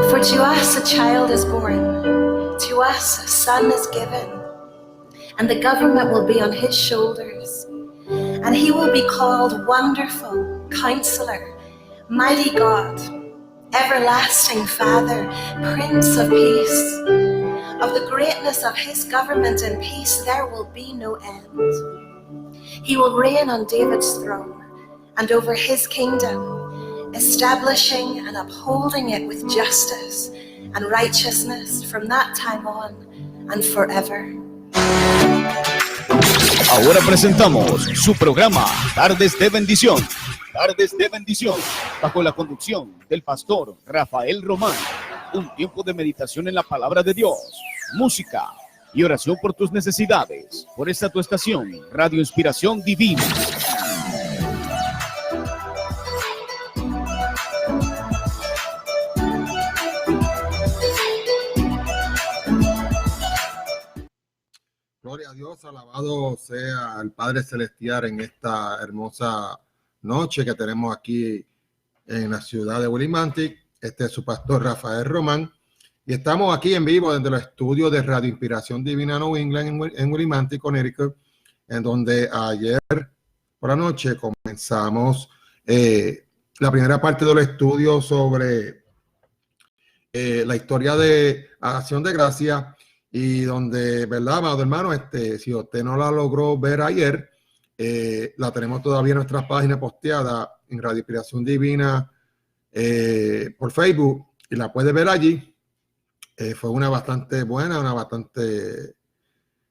For to us a child is born, to us a son is given, and the government will be on his shoulders. And he will be called Wonderful, Counselor, Mighty God, Everlasting Father, Prince of Peace. Of the greatness of his government and peace there will be no end. He will reign on David's throne and over his kingdom, establishing and upholding it with justice and righteousness from that time on and forever. Ahora presentamos su programa Tardes de Bendición. Tardes de Bendición, bajo la conducción del pastor Rafael Román. Un tiempo de meditación en la palabra de Dios, música y oración por tus necesidades. Por esta tu estación, Radio Inspiración Divina. Gloria a Dios, alabado sea el Padre Celestial en esta hermosa noche que tenemos aquí en la ciudad de Willimantic. Este es su pastor Rafael Román y estamos aquí en vivo desde los estudios de Radio Inspiración Divina New England en Willimantic, Connecticut, en donde ayer por la noche comenzamos la primera parte del estudio sobre la historia de Acción de Gracia. Y donde, ¿verdad, amado hermano? Si usted no la logró ver ayer, la tenemos todavía en nuestras páginas posteadas en Radio Inspiración Divina por Facebook y la puede ver allí. Fue una bastante buena, una bastante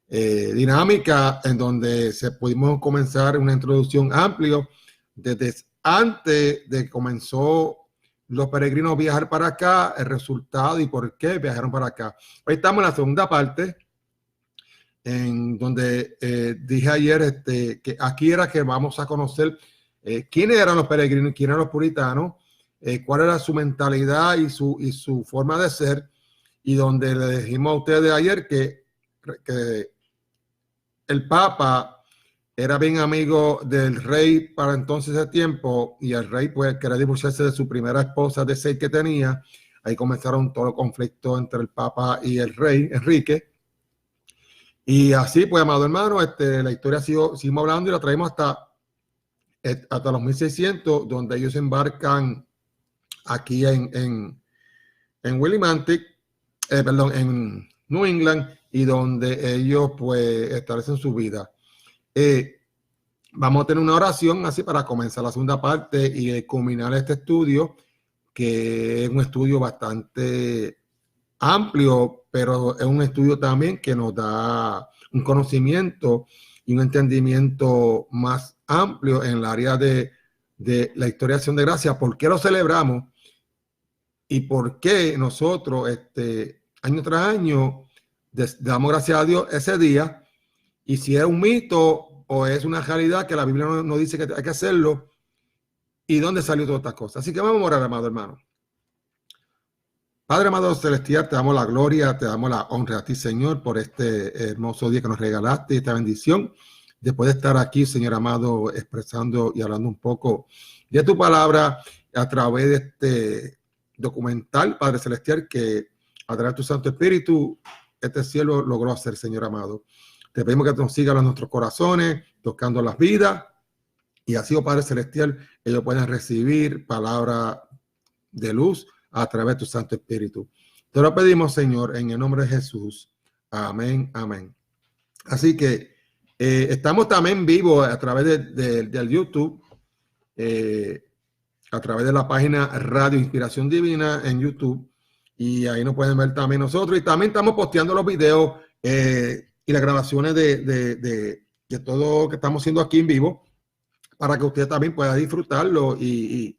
dinámica, en donde pudimos comenzar una introducción amplia desde antes de que comenzó los peregrinos a viajar para acá, el resultado y por qué viajaron para acá. Hoy estamos en la segunda parte, en donde dije ayer que aquí era que vamos a conocer quiénes eran los peregrinos, quiénes eran los puritanos, cuál era su mentalidad y su forma de ser, y donde le dijimos a ustedes ayer que el Papa era bien amigo del rey para entonces de tiempo, y el rey pues quería divorciarse de su primera esposa de 6 que tenía. Ahí comenzaron todo el conflicto entre el Papa y el rey Enrique. Y así pues, amado hermano, la historia seguimos hablando y la traemos hasta los 1600, donde ellos embarcan aquí en Willimantic, en New England, y donde ellos pues establecen su vida. Vamos a tener una oración así para comenzar la segunda parte y culminar este estudio, que es un estudio bastante amplio, pero es un estudio también que nos da un conocimiento y un entendimiento más amplio en el área de la historia de Acción de Gracia. ¿Por qué lo celebramos? Y por qué nosotros año tras año damos gracias a Dios ese día. Y si es un mito o es una realidad que la Biblia no dice que hay que hacerlo, y dónde salió todas estas cosas. Así que vamos a orar, amado hermano. Padre amado celestial, te damos la gloria, te damos la honra a ti, Señor, por este hermoso día que nos regalaste, esta bendición, después de estar aquí, Señor amado, expresando y hablando un poco de tu palabra a través de este documental, Padre celestial, que a través de tu Santo Espíritu este cielo logró hacer, Señor amado. Te pedimos que nos sigan en nuestros corazones, tocando las vidas, y así, oh Padre Celestial, ellos puedan recibir palabra de luz a través de tu Santo Espíritu. Te lo pedimos, Señor, en el nombre de Jesús. Amén, amén. Así que estamos también vivos a través del YouTube, a través de la página Radio Inspiración Divina en YouTube, y ahí nos pueden ver también nosotros, y también estamos posteando los videos y las grabaciones de todo lo que estamos haciendo aquí en vivo, para que usted también pueda disfrutarlo y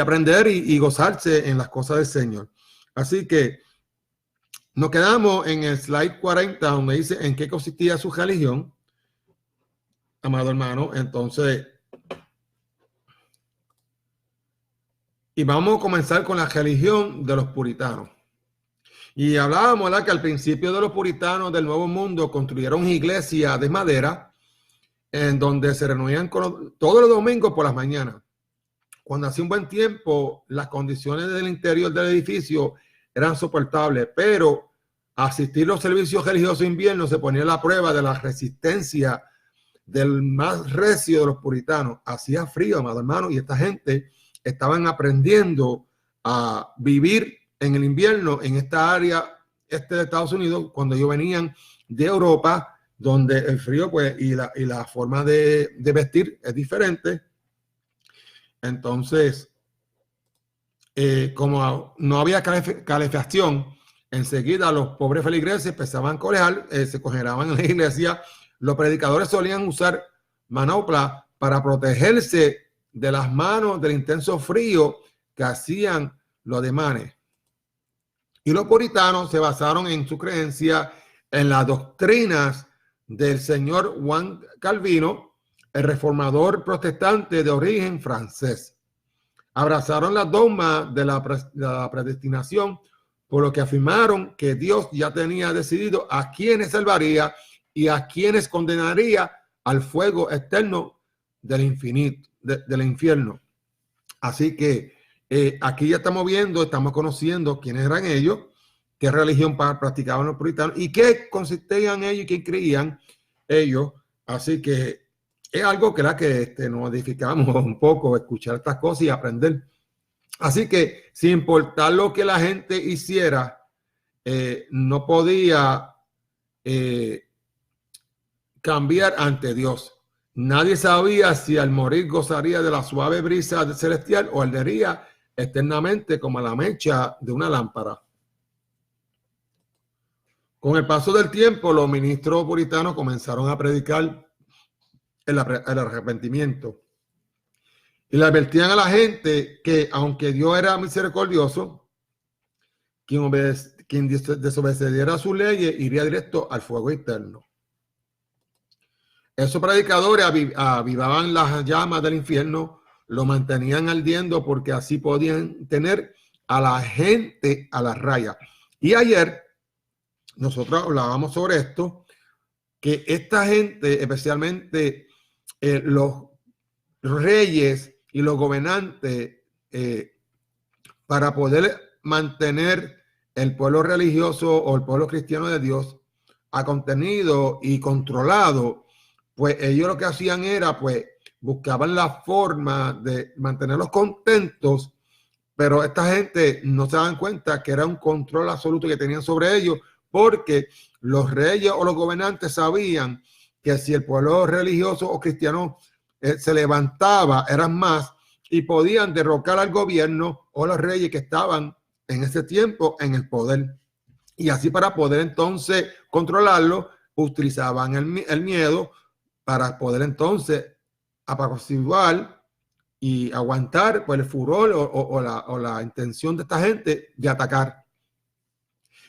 aprender y gozarse en las cosas del Señor. Así que nos quedamos en el slide 40, donde dice en qué consistía su religión, amado hermano. Entonces, y vamos a comenzar con la religión de los puritanos. Y hablábamos, ¿verdad?, que al principio de los puritanos del Nuevo Mundo construyeron iglesias de madera en donde se reunían todos los domingos por las mañanas. Cuando hacía un buen tiempo, las condiciones del interior del edificio eran soportables, pero asistir a los servicios religiosos de invierno se ponía a la prueba de la resistencia del más recio de los puritanos. Hacía frío, amado hermano, y esta gente estaban aprendiendo a vivir en el invierno en esta área este de Estados Unidos, cuando ellos venían de Europa, donde el frío pues y la forma de vestir es diferente. Entonces, como no había calefacción, enseguida los pobres feligreses empezaban a colear, se congelaban en la iglesia. Los predicadores solían usar manoplas para protegerse de las manos del intenso frío que hacían los ademanes. Y los puritanos se basaron en su creencia en las doctrinas del señor Juan Calvino, el reformador protestante de origen francés. Abrazaron la dogma de la predestinación, por lo que afirmaron que Dios ya tenía decidido a quienes salvaría y a quienes condenaría al fuego eterno del infinito, del infierno. Así que aquí ya estamos viendo, estamos conociendo quiénes eran ellos, qué religión practicaban los puritanos y qué consistían ellos y qué creían ellos. Así que es algo que nos edificamos un poco, escuchar estas cosas y aprender. Así que sin importar lo que la gente hiciera, no podía cambiar ante Dios. Nadie sabía si al morir gozaría de la suave brisa celestial o ardería eternamente como la mecha de una lámpara. Con el paso del tiempo, los ministros puritanos comenzaron a predicar el arrepentimiento. Y le advertían a la gente que aunque Dios era misericordioso, quien desobedeciera a sus leyes iría directo al fuego eterno. Esos predicadores avivaban las llamas del infierno, lo mantenían ardiendo porque así podían tener a la gente a la raya. Y ayer nosotros hablábamos sobre esto, que esta gente, especialmente los reyes y los gobernantes, para poder mantener el pueblo religioso o el pueblo cristiano de Dios contenido y controlado, pues ellos lo que hacían era, pues, buscaban la forma de mantenerlos contentos, pero esta gente no se dan cuenta que era un control absoluto que tenían sobre ellos, porque los reyes o los gobernantes sabían que si el pueblo religioso o cristiano se levantaba, eran más y podían derrocar al gobierno o los reyes que estaban en ese tiempo en el poder. Y así, para poder entonces controlarlo, utilizaban el miedo para poder entonces apaciguar y aguantar pues el furor o la intención de esta gente de atacar.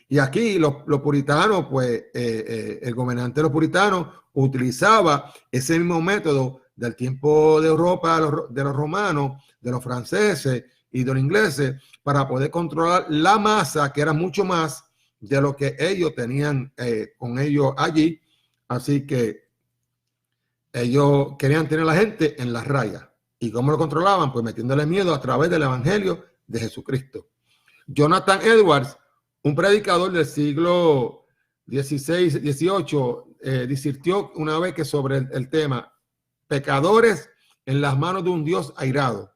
Y aquí los puritanos, pues el gobernante de los puritanos utilizaba ese mismo método del tiempo de Europa, de los romanos, de los franceses y de los ingleses, para poder controlar la masa, que era mucho más de lo que ellos tenían con ellos allí. Así que ellos querían tener a la gente en las rayas. ¿Y cómo lo controlaban? Pues metiéndole miedo a través del evangelio de Jesucristo. Jonathan Edwards, un predicador del siglo XVI, XVIII, disertó una vez que sobre el tema pecadores en las manos de un Dios airado.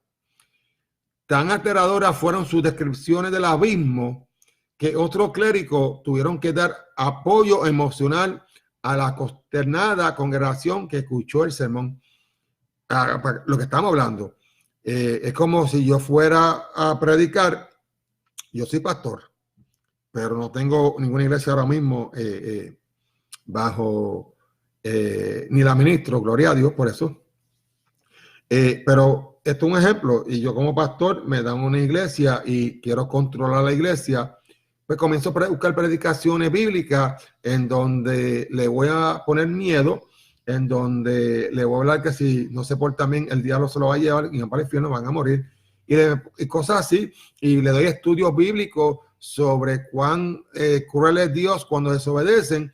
Tan aterradoras fueron sus descripciones del abismo que otros clérigos tuvieron que dar apoyo emocional a la consternada congregación que escuchó el sermón. Lo que estamos hablando es como si yo fuera a predicar. Yo soy pastor, pero no tengo ninguna iglesia ahora mismo bajo, ni la ministro, gloria a Dios por eso. Pero esto es un ejemplo, y yo como pastor me dan una iglesia y quiero controlar la iglesia, pues comienzo a buscar predicaciones bíblicas en donde le voy a poner miedo, en donde le voy a hablar que si no se porta bien, el diablo se lo va a llevar y van para el infierno, van a morir, y cosas así, y le doy estudios bíblicos sobre cuán cruel es Dios cuando desobedecen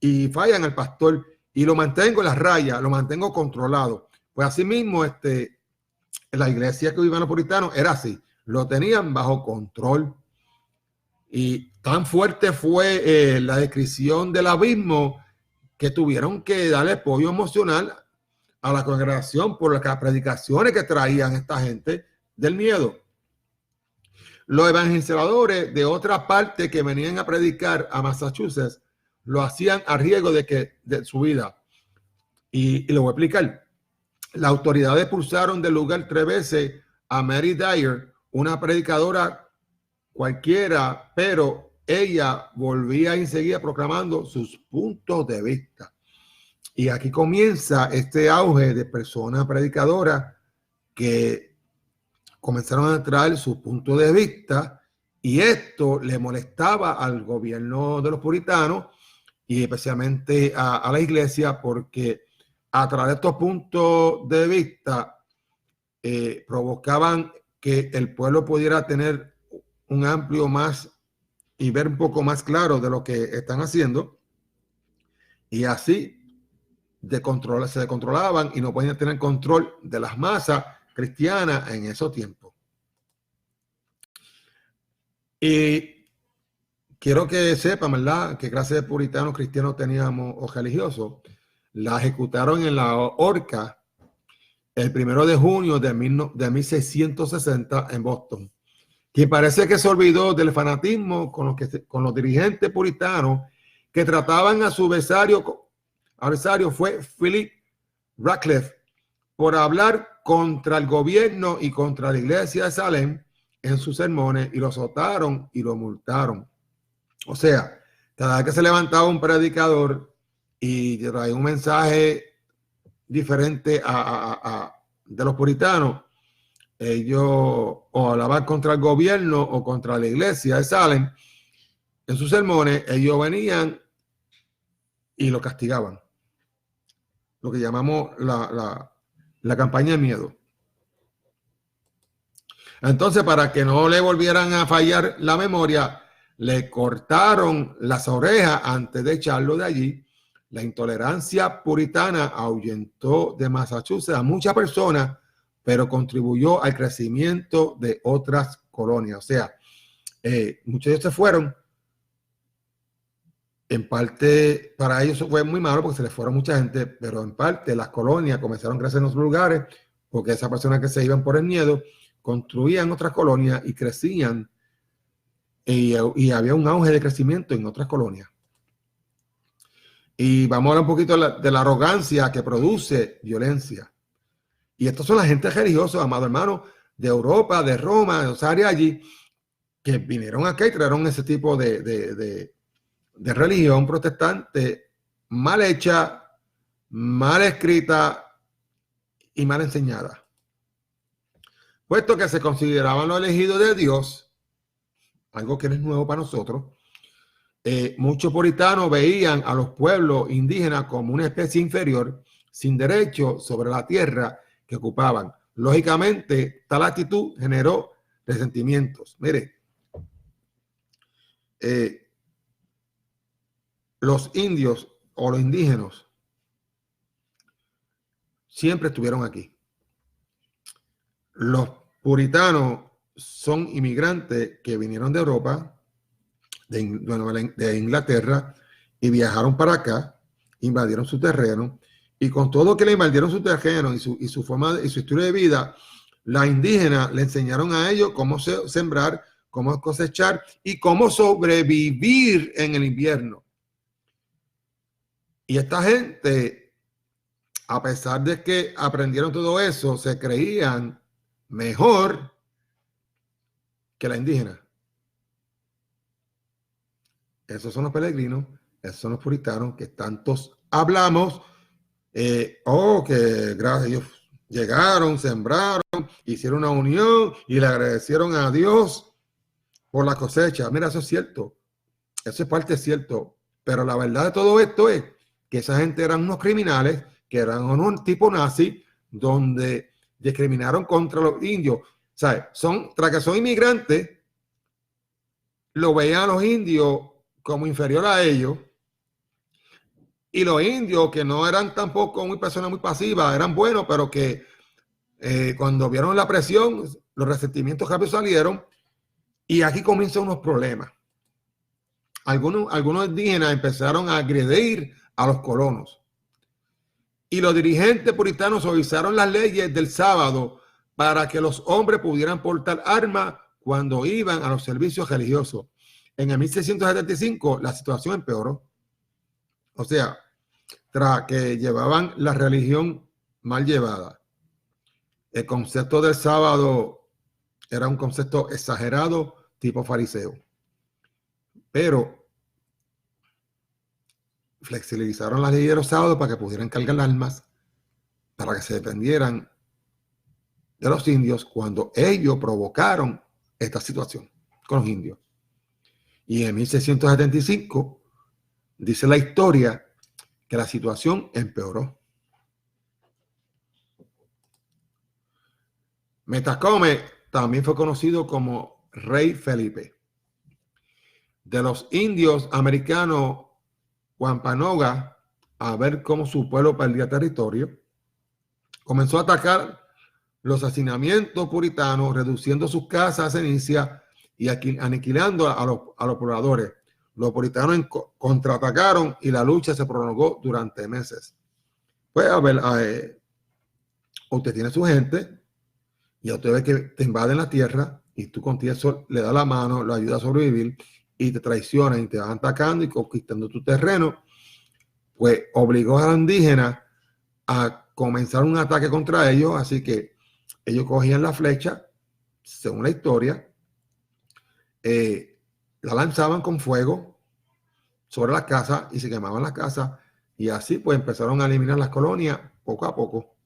y fallan al pastor, y lo mantengo en las rayas, lo mantengo controlado. Pues así mismo, la iglesia que vivían los puritanos era así, lo tenían bajo control. Y tan fuerte fue la descripción del abismo que tuvieron que darle apoyo emocional a la congregación por las predicaciones que traían esta gente del miedo. Los evangelizadores de otra parte que venían a predicar a Massachusetts lo hacían a riesgo de su vida. Y lo voy a explicar. Las autoridades expulsaron del lugar 3 veces a Mary Dyer, una predicadora cualquiera, pero ella volvía enseguida proclamando sus puntos de vista. Y aquí comienza este auge de personas predicadoras que comenzaron a traer sus puntos de vista, y esto le molestaba al gobierno de los puritanos y especialmente a la iglesia, porque a través de estos puntos de vista provocaban que el pueblo pudiera tener un amplio más y ver un poco más claro de lo que están haciendo, y así se controlaban y no podían tener control de las masas cristianas en esos tiempos. Y quiero que sepan, ¿verdad?, qué clase de puritanos cristianos teníamos o religiosos. La ejecutaron en la horca el 1 de junio de 1660 en Boston. Quien parece que se olvidó del fanatismo con los dirigentes puritanos que trataban a su adversario fue Philip Radcliffe, por hablar contra el gobierno y contra la iglesia de Salem en sus sermones, y lo azotaron y lo multaron. O sea, cada vez que se levantaba un predicador y traía un mensaje diferente de los puritanos, ellos o hablaban contra el gobierno o contra la iglesia de Salem en sus sermones, ellos venían y lo castigaban. Lo que llamamos la campaña de miedo. Entonces, para que no le volvieran a fallar la memoria, le cortaron las orejas antes de echarlo de allí. La intolerancia puritana ahuyentó de Massachusetts a muchas personas, pero contribuyó al crecimiento de otras colonias. O sea, muchos de ellos se fueron. En parte, para ellos fue muy malo porque se les fueron mucha gente, pero en parte las colonias comenzaron a crecer en los lugares porque esas personas que se iban por el miedo construían otras colonias y crecían, y había un auge de crecimiento en otras colonias. Y vamos a hablar un poquito de la arrogancia que produce violencia. Y estos son la gente religiosa, amado hermano, de Europa, de Roma, de esa área allí, que vinieron acá y trajeron ese tipo de religión protestante mal hecha, mal escrita y mal enseñada. Puesto que se consideraban los elegidos de Dios, algo que no es nuevo para nosotros, muchos puritanos veían a los pueblos indígenas como una especie inferior, sin derecho sobre la tierra que ocupaban. Lógicamente, tal actitud generó resentimientos. Mire, los indios o los indígenas siempre estuvieron aquí. Los puritanos son inmigrantes que vinieron de Europa, de Inglaterra, y viajaron para acá, invadieron su terreno, y con todo que le invadieron su terreno y su forma y su estilo de vida, la indígena le enseñaron a ellos cómo sembrar, cómo cosechar y cómo sobrevivir en el invierno. Y esta gente, a pesar de que aprendieron todo eso, se creían mejor que la indígena. Esos son los peregrinos, esos son los puritanos que tantos hablamos. Que gracias a Dios llegaron, sembraron, hicieron una unión y le agradecieron a Dios por la cosecha. Mira, eso es cierto. Eso es parte cierto. Pero la verdad de todo esto es que esa gente eran unos criminales, que eran un tipo nazi, donde discriminaron contra los indios. ¿Sabes? Tras que son inmigrantes, lo veían a los indios como inferior a ellos. Y los indios, que no eran tampoco personas muy pasivas, eran buenos, pero que cuando vieron la presión, los resentimientos rápido salieron. Y aquí comienzan unos problemas. Algunos indígenas empezaron a agredir a los colonos. Y los dirigentes puritanos suavizaron las leyes del sábado para que los hombres pudieran portar armas cuando iban a los servicios religiosos. En el 1675 la situación empeoró. O sea, tras que llevaban la religión mal llevada. El concepto del sábado era un concepto exagerado, tipo fariseo. Pero flexibilizaron las leyes de los sábados para que pudieran cargar armas, para que se defendieran de los indios cuando ellos provocaron esta situación con los indios. Y en 1675 dice la historia que la situación empeoró. Metacome también fue conocido como Rey Felipe. De los indios americanos Wampanoag, a ver cómo su pueblo perdía territorio, comenzó a atacar los hacinamientos puritanos, reduciendo sus casas a ceniza y aniquilando a los pobladores. Los puritanos contraatacaron y la lucha se prolongó durante meses. Pues a ver, usted tiene su gente y usted ve que te invaden la tierra y tú contigo le das la mano, lo ayudas a sobrevivir y te traicionan y te van atacando y conquistando tu terreno. Pues obligó a los indígenas a comenzar un ataque contra ellos, así que ellos cogían la flecha, según la historia, la lanzaban con fuego sobre la casa y se quemaban las casas y así pues empezaron a eliminar las colonias poco a poco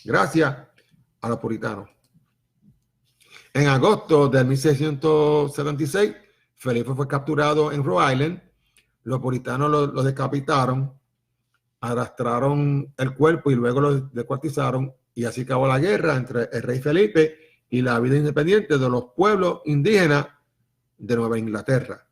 gracias a los puritanos. En agosto de 1676 Felipe fue capturado en Rhode Island. Los puritanos lo decapitaron, arrastraron el cuerpo y luego lo descuartizaron y así acabó la guerra entre el rey Felipe y la vida independiente de los pueblos indígenas de Nueva Inglaterra.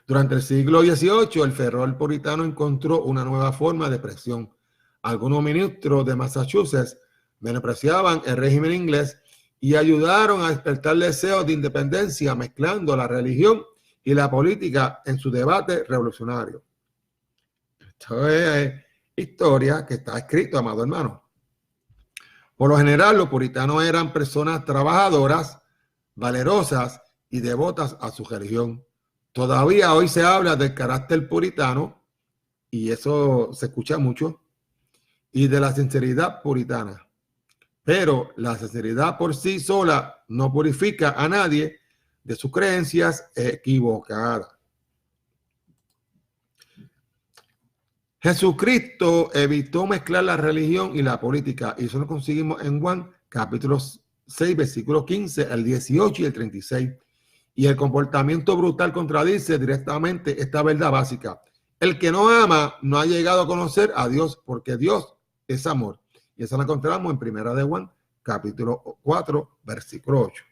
Durante el siglo XVIII, el fervor puritano encontró una nueva forma de presión. Algunos ministros de Massachusetts menospreciaban el régimen inglés y ayudaron a despertar deseos de independencia mezclando la religión y la política en su debate revolucionario. Esto es historia que está escrito, amado hermano. Por lo general, los puritanos eran personas trabajadoras, valerosas y devotas a su religión. Todavía hoy se habla del carácter puritano, y eso se escucha mucho, y de la sinceridad puritana. Pero la sinceridad por sí sola no purifica a nadie de sus creencias equivocadas. Jesucristo evitó mezclar la religión y la política, y eso lo conseguimos en Juan capítulo 6, versículos 15, el 18 y el 36. Y el comportamiento brutal contradice directamente esta verdad básica. El que no ama no ha llegado a conocer a Dios, porque Dios es amor. Y eso lo encontramos en Primera de Juan, capítulo 4, versículo 8.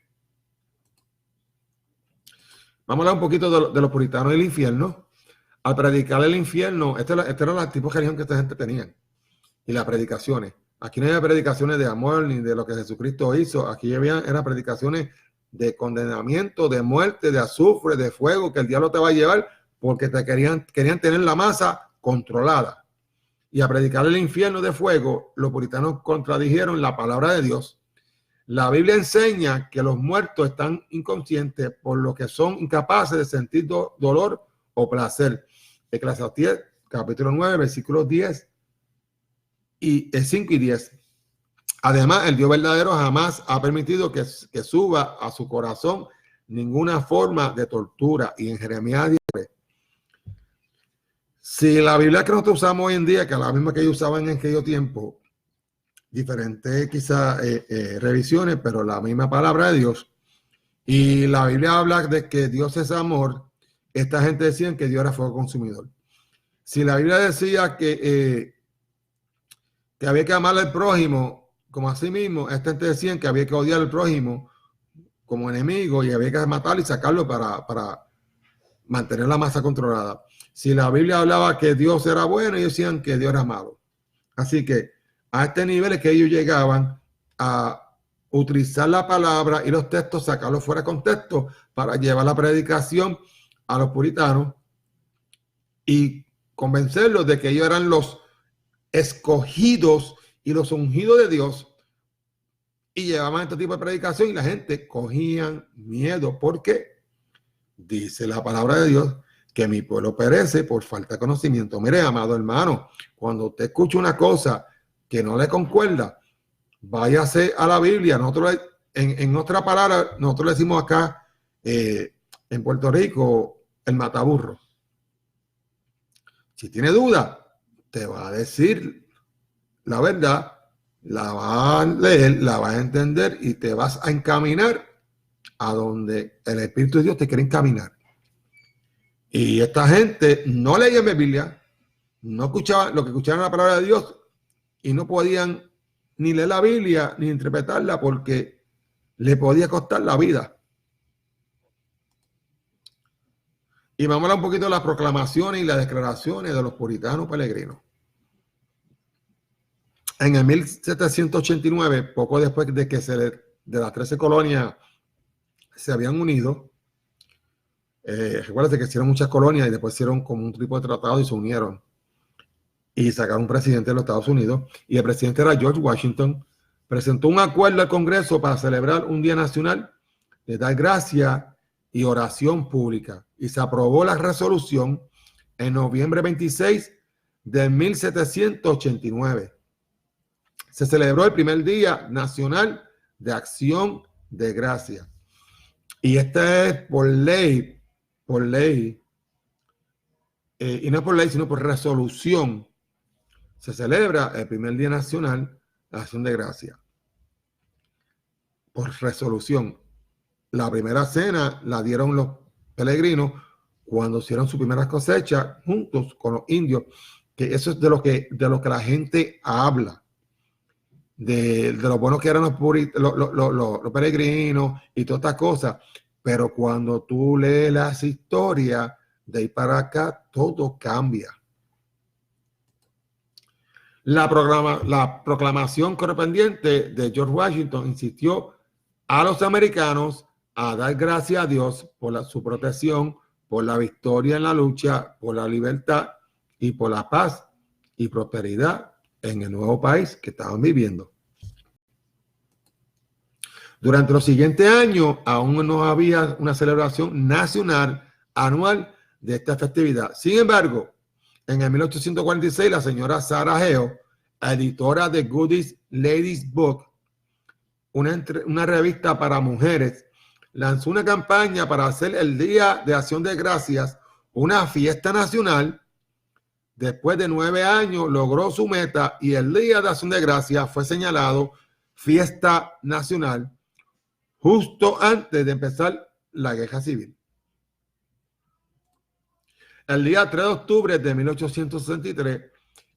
Vamos a hablar un poquito de los puritanos del infierno. Al predicar el infierno, este era el tipo de religión que esta gente tenía. Y las predicaciones. Aquí no había predicaciones de amor ni de lo que Jesucristo hizo. Aquí eran predicaciones de condenamiento, de muerte, de azufre, de fuego, que el diablo te va a llevar porque te querían tener la masa controlada. Y a predicar el infierno de fuego, los puritanos contradijeron la palabra de Dios. La Biblia enseña que los muertos están inconscientes, por lo que son incapaces de sentir dolor o placer. Eclesiastés, capítulo 9, versículos 10 y 5 y 10. Además, el Dios verdadero jamás ha permitido que suba a su corazón ninguna forma de tortura. Y en Jeremías 10, si la Biblia que nosotros usamos hoy en día, que es la misma que ellos usaban en aquello tiempo, diferentes quizás revisiones, pero la misma palabra de Dios, y la Biblia habla de que Dios es amor, esta gente decía que Dios era fuego consumidor. Si la Biblia decía que había que amar al prójimo como a sí mismo, esta gente decía que había que odiar al prójimo como enemigo y había que matarlo y sacarlo para mantener la masa controlada. Si la Biblia hablaba que Dios era bueno, ellos decían que Dios era malo. Así que a este nivel es que ellos llegaban a utilizar la palabra y los textos, sacarlos fuera de contexto para llevar la predicación a los puritanos y convencerlos de que ellos eran los escogidos y los ungidos de Dios, y llevaban este tipo de predicación y la gente cogían miedo porque dice la palabra de Dios que mi pueblo perece por falta de conocimiento. Mire, amado hermano, cuando usted escucha una cosa que no le concuerda, váyase a la Biblia. Nosotros, en otra palabra, nosotros le decimos acá en Puerto Rico el mataburro. Si tiene duda, te va a decir la verdad, la va a leer, la va a entender y te vas a encaminar a donde el Espíritu de Dios te quiere encaminar. Y esta gente no leía Biblia, no escuchaban, lo que escuchaban la palabra de Dios, y no podían ni leer la Biblia ni interpretarla porque le podía costar la vida. Y vamos a hablar un poquito de las proclamaciones y las declaraciones de los puritanos peregrinos. En el 1789, poco después de que de las 13 colonias se habían unido, recuerden que hicieron muchas colonias y después hicieron como un tipo de tratado y se unieron y sacaron un presidente de los Estados Unidos, y el presidente era George Washington. Presentó un acuerdo al Congreso para celebrar un día nacional de dar gracia y oración pública, y se aprobó la resolución en noviembre 26 de 1789. Se celebró el primer Día Nacional de Acción de Gracia. Y este es por ley, y no por ley, sino por resolución. Se celebra el primer Día Nacional de Acción de Gracia. Por resolución. La primera cena la dieron los peregrinos cuando hicieron su primera cosecha juntos con los indios, que eso es de lo que la gente habla. De lo bueno que eran los peregrinos y todas estas cosas, pero cuando tú lees las historias de ahí para acá, todo cambia. La proclamación correspondiente de George Washington insistió a los americanos a dar gracias a Dios por su protección, por la victoria en la lucha, por la libertad y por la paz y prosperidad en el nuevo país que estaban viviendo. Durante los siguientes años, aún no había una celebración nacional anual de esta festividad. Sin embargo, en el 1846, la señora Sarah Hale, editora de Goodies Ladies Book, una revista para mujeres, lanzó una campaña para hacer el Día de Acción de Gracias una fiesta nacional. Después de 9 años logró su meta y el Día de Acción de Gracias fue señalado fiesta nacional justo antes de empezar la guerra civil. El día 3 de octubre de 1863,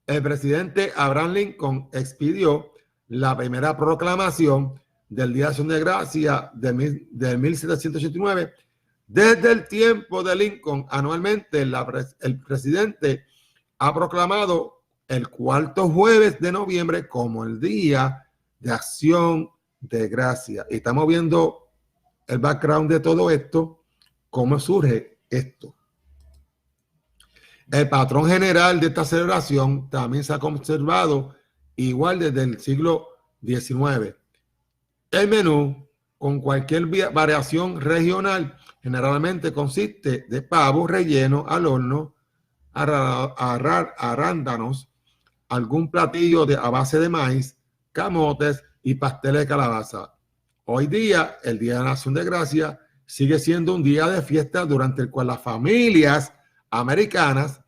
el presidente Abraham Lincoln expidió la primera proclamación del Día de Acción de Gracias de 1789. Desde el tiempo de Lincoln, anualmente el presidente ha proclamado el cuarto jueves de noviembre como el Día de Acción de Gracias. Y estamos viendo el background de todo esto, cómo surge esto. El patrón general de esta celebración también se ha conservado igual desde el siglo XIX. El menú, con cualquier variación regional, generalmente consiste de pavo relleno al horno, arándanos, algún platillo a base de maíz, camotes y pasteles de calabaza. Hoy día, el Día de la Acción de Gracias, sigue siendo un día de fiesta durante el cual las familias americanas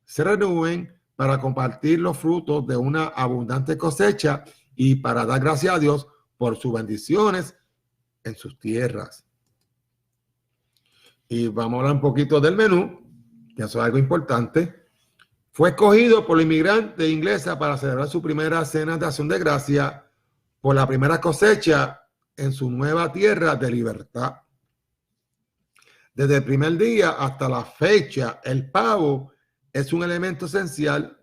se reúnen para compartir los frutos de una abundante cosecha y para dar gracias a Dios por sus bendiciones en sus tierras. Y vamos a hablar un poquito del menú, que eso es algo importante. Fue escogido por la inmigrante inglesa para celebrar su primera cena de acción de gracia por la primera cosecha en su nueva tierra de libertad. Desde el primer día hasta la fecha, el pavo es un elemento esencial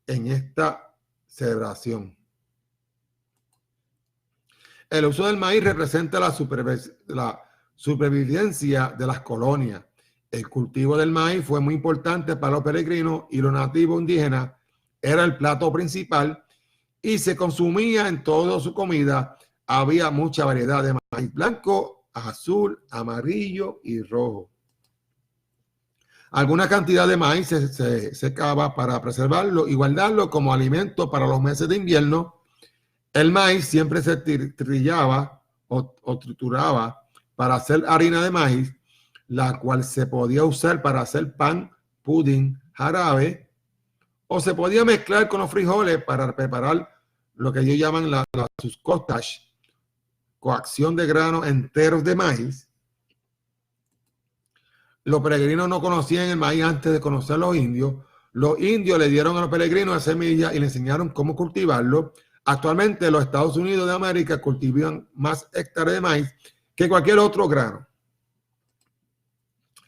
en esta celebración. El uso del maíz representa la supervivencia de las colonias. El cultivo del maíz fue muy importante para los peregrinos y los nativos indígenas. Era el plato principal y se consumía en toda su comida. Había mucha variedad de maíz blanco, azul, amarillo y rojo. Alguna cantidad de maíz se secaba para preservarlo y guardarlo como alimento para los meses de invierno. El maíz siempre se trillaba o trituraba para hacer harina de maíz, la cual se podía usar para hacer pan, pudín, jarabe, o se podía mezclar con los frijoles para preparar lo que ellos llaman sus cottage, coacción de granos enteros de maíz. Los peregrinos no conocían el maíz antes de conocer a los indios. Los indios le dieron a los peregrinos semillas y le enseñaron cómo cultivarlo. Actualmente los Estados Unidos de América cultivan más hectáreas de maíz que cualquier otro grano.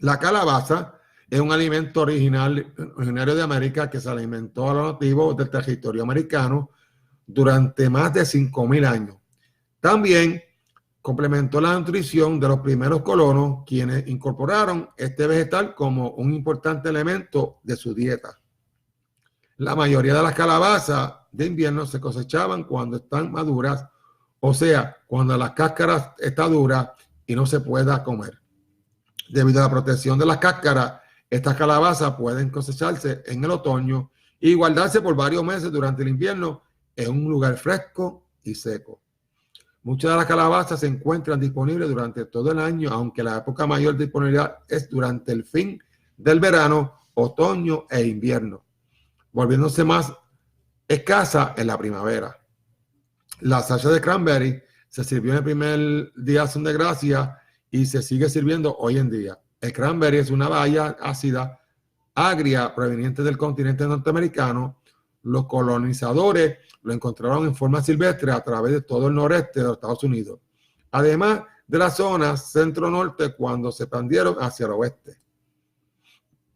La calabaza es un alimento originario de América que se alimentó a los nativos del territorio americano durante más de 5,000 años. También complementó la nutrición de los primeros colonos, quienes incorporaron este vegetal como un importante elemento de su dieta. La mayoría de las calabazas de invierno se cosechaban cuando están maduras, o sea, cuando la cáscara está dura y no se pueda comer. Debido a la protección de las cáscaras, estas calabazas pueden cosecharse en el otoño y guardarse por varios meses durante el invierno en un lugar fresco y seco. Muchas de las calabazas se encuentran disponibles durante todo el año, aunque la época mayor de disponibilidad es durante el fin del verano, otoño e invierno, volviéndose más escasa en la primavera. La salsa de cranberry se sirvió en el primer día de Acción de Gracias y se sigue sirviendo hoy en día. El cranberry es una baya ácida, agria, proveniente del continente norteamericano. Los colonizadores lo encontraron en forma silvestre a través de todo el noreste de los Estados Unidos, además de las zonas centro-norte cuando se expandieron hacia el oeste.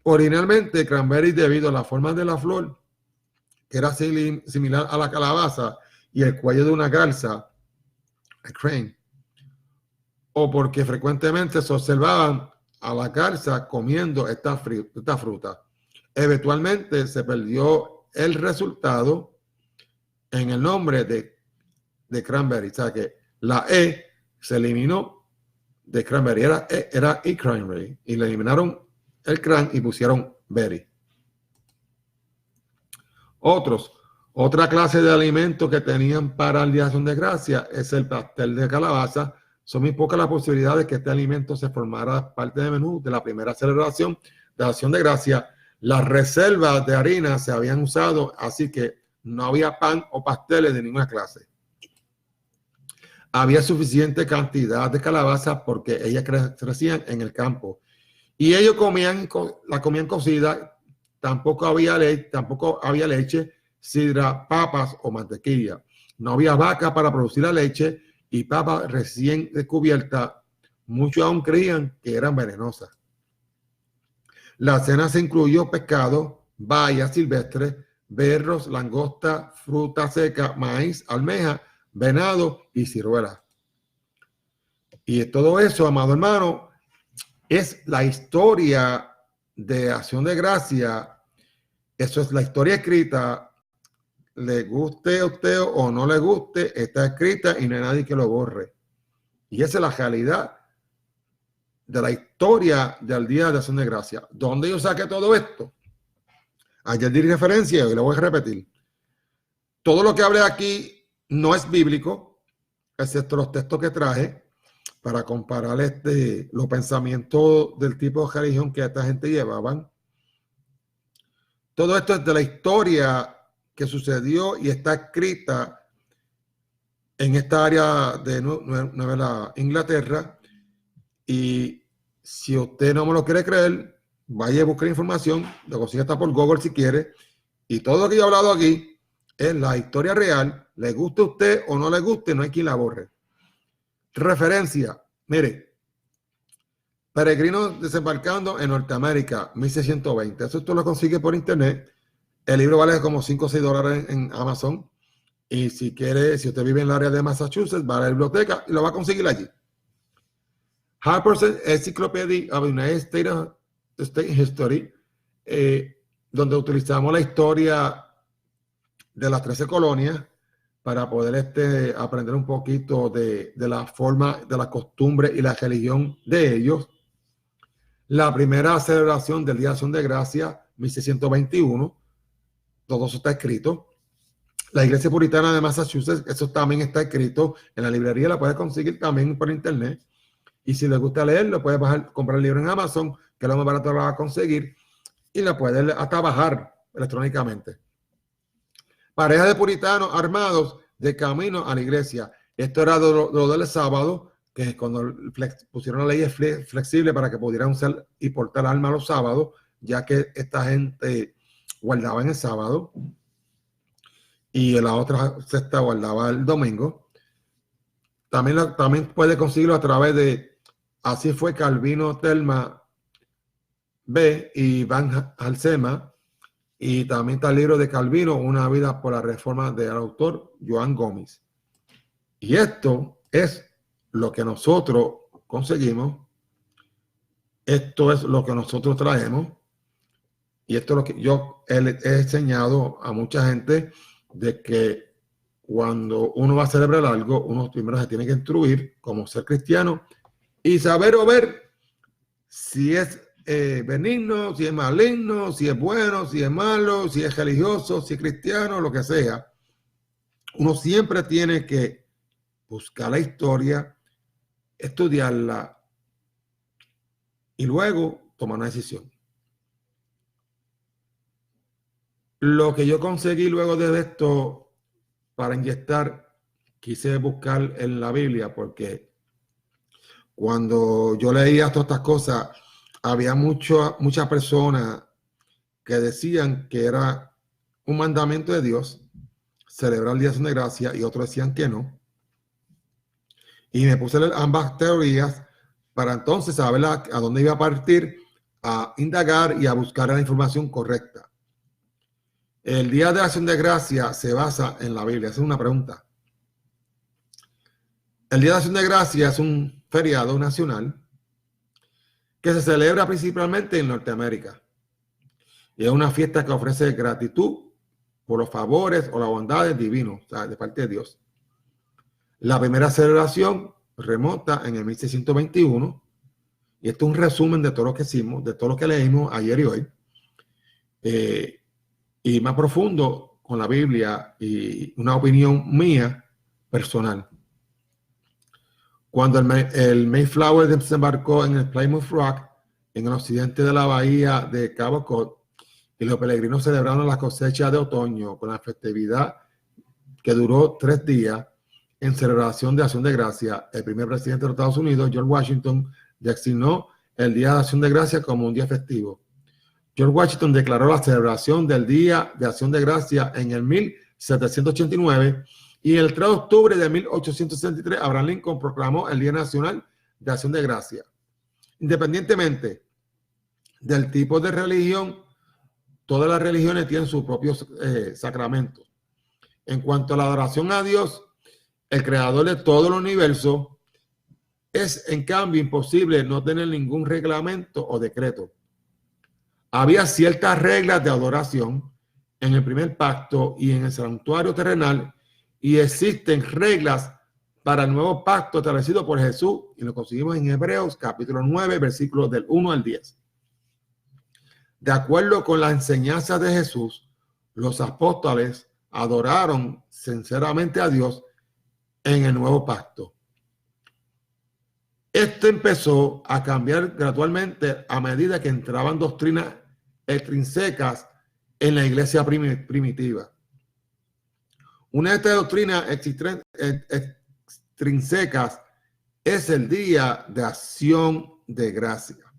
Originalmente, el cranberry, debido a la forma de la flor, que era similar a la calabaza y el cuello de una garza, el crane, o porque frecuentemente se observaban a la garza comiendo esta fruta. Eventualmente se perdió el resultado en el nombre de cranberry, o sea que la E se eliminó de cranberry, era cranberry, y le eliminaron el cran y pusieron berry. Otra clase de alimento que tenían para el Día de Acción de Gracias es el pastel de calabaza. Son muy pocas las posibilidades de que este alimento se formara parte del menú de la primera celebración de Acción de Gracias. Las reservas de harina se habían usado, así que no había pan o pasteles de ninguna clase. Había suficiente cantidad de calabazas porque ellas crecían en el campo. Y ellos la comían cocida. Tampoco había leche, sidra, papas o mantequilla. No había vaca para producir la leche y papas recién descubiertas. Muchos aún creían que eran venenosas. La cena se incluyó pescado, bayas silvestres, berros, langosta, fruta seca, maíz, almeja, venado y ciruela. Y todo eso, amado hermano, es la historia de Acción de Gracia. Eso es la historia escrita. Le guste a usted o no le guste, está escrita y no hay nadie que lo borre. Y esa es la realidad de la historia del Día de Acción de Gracia. ¿Dónde yo saqué todo esto? Ayer di referencia y hoy lo voy a repetir. Todo lo que hablé aquí no es bíblico, excepto los textos que traje para comparar los pensamientos del tipo de religión que esta gente llevaban. Todo esto es de la historia que sucedió y está escrita en esta área de Nueva Inglaterra. Y si usted no me lo quiere creer, vaya a buscar información, lo consigue hasta por Google si quiere. Y todo lo que yo he hablado aquí es la historia real, le guste a usted o no le guste, no hay quien la borre. Referencia, mire, Peregrinos desembarcando en Norteamérica, 1620. Eso usted lo consigue por internet. El libro vale como $5 o $6 en Amazon. Y si quiere, si usted vive en el área de Massachusetts, va a la biblioteca y lo va a conseguir allí. Harper's Encyclopedia of the United States History, donde utilizamos la historia de las 13 colonias para poder aprender un poquito de la forma, de la costumbre y la religión de ellos. La primera celebración del Día de Acción de Gracia, 1621, todo eso está escrito. La Iglesia Puritana de Massachusetts, eso también está escrito en la librería, la puede conseguir también por internet. Y si le gusta leerlo, puede comprar el libro en Amazon, que es lo más barato lo va a conseguir, y la puede hasta bajar electrónicamente. Pareja de puritanos armados de camino a la iglesia. Esto era lo del sábado, que es cuando pusieron la ley flexible para que pudieran usar y portar armas los sábados, ya que esta gente guardaba en el sábado y la otra sexta guardaba el domingo. También puede conseguirlo a través de Así fue Calvino Telma B. y Van Halsema. Y también está el libro de Calvino, Una vida por la reforma del autor Joan Gómez. Y esto es lo que nosotros conseguimos. Esto es lo que nosotros traemos. Y esto es lo que yo he enseñado a mucha gente, de que cuando uno va a celebrar algo, uno primero se tiene que instruir como ser cristiano y saber o ver si es benigno, si es maligno, si es bueno, si es malo, si es religioso, si es cristiano, lo que sea. Uno siempre tiene que buscar la historia, estudiarla y luego tomar una decisión. Lo que yo conseguí luego de esto para inyectar, quise buscar en la Biblia, porque cuando yo leía todas estas cosas, había muchas personas que decían que era un mandamiento de Dios celebrar el Día de Acción de Gracia y otros decían que no. Y me puse a leer ambas teorías para entonces saber a dónde iba a partir, a indagar y a buscar la información correcta. El Día de Acción de Gracia se basa en la Biblia. Esa es una pregunta. El Día de Acción de Gracia es un feriado nacional que se celebra principalmente en Norteamérica. Y es una fiesta que ofrece gratitud por los favores o las bondades divinos, o sea, de parte de Dios. La primera celebración remonta en el 1621. Y esto es un resumen de todo lo que hicimos, de todo lo que leímos ayer y hoy. Y más profundo con la Biblia y una opinión mía personal. Cuando el Mayflower desembarcó en el Plymouth Rock, en el occidente de la bahía de Cabo Cod, y los peregrinos celebraron la cosecha de otoño con la festividad que duró 3 días en celebración de Acción de Gracia, el primer presidente de los Estados Unidos, George Washington, designó el Día de Acción de Gracia como un día festivo. George Washington declaró la celebración del Día de Acción de Gracia en el 1789 y el 3 de octubre de 1863 Abraham Lincoln proclamó el Día Nacional de Acción de Gracia. Independientemente del tipo de religión, todas las religiones tienen sus propios sacramentos. En cuanto a la adoración a Dios, el creador de todo el universo, es en cambio imposible no tener ningún reglamento o decreto. Había ciertas reglas de adoración en el primer pacto y en el santuario terrenal, y existen reglas para el nuevo pacto establecido por Jesús, y lo conseguimos en Hebreos capítulo 9, versículos del 1 al 10. De acuerdo con la enseñanza de Jesús, los apóstoles adoraron sinceramente a Dios en el nuevo pacto. Esto empezó a cambiar gradualmente a medida que entraban doctrinas extrínsecas en la iglesia primitiva. Una de estas doctrinas extrínsecas es el Día de Acción de Gracia.